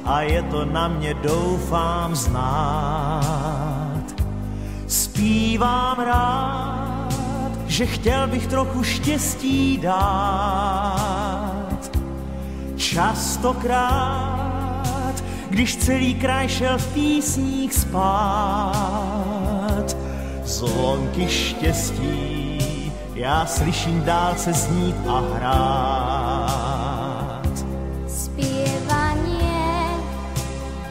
a je to na mě, doufám, znát. Zpívám rád, že chtěl bych trochu štěstí dát. Častokrát, když celý kraj šel v písních spát, zvonky štěstí já slyším dálce znít a hrát. Spievanie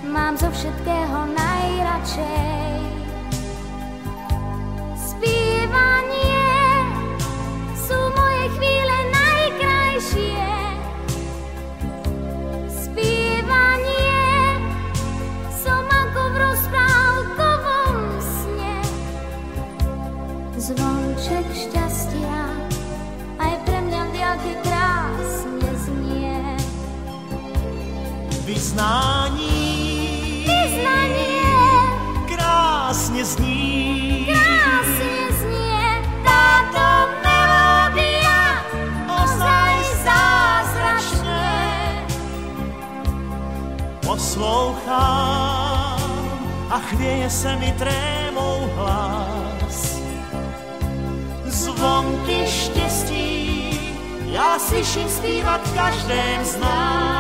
mám zo všetkého najradšej. Spievanie sú moje chvíle najkrajšie. Spievanie som ako v rozprávkovom sne. Zvonček šťastia aj pre mňa v diaľke krásne znie. Vyznání krásne zní. Krásne znie táto melódia, ozaj zázračne. Poslouchám a chvěje se mi trémou hlas. Zvonky štěstí já slyším zpívat v každém z nás.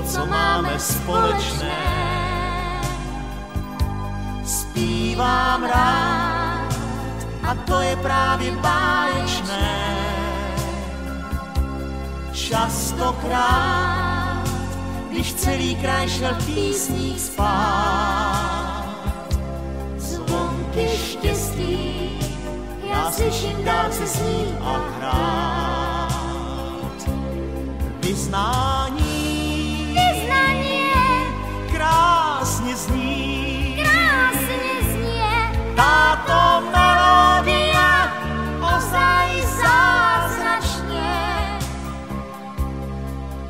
Co máme společné. Zpívám rád a to je právě báječné. Častokrát, když celý kraj šel v písních spát, zvonky štěstí já slyším dálce znít a hrát. Vyznání krásne znie táto melódia, ozaj zázračne.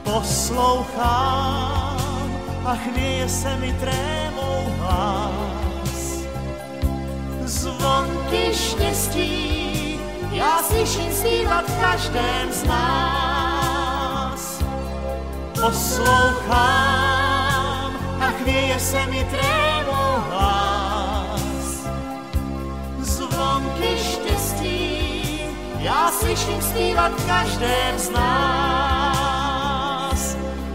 Poslouchám a chvěje se mi trémou hlas. Zvonky štěstí já slyším zpívat v každém z nás. Poslouchám a chvěje se mi trémou hlas. Zvonky štěstí já slyším zpívat v každém z nás.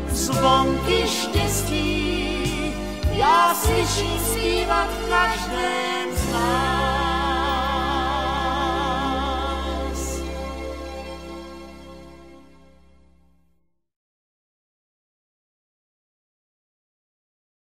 Zvonky štěstí já slyším zpívat v každém z nás.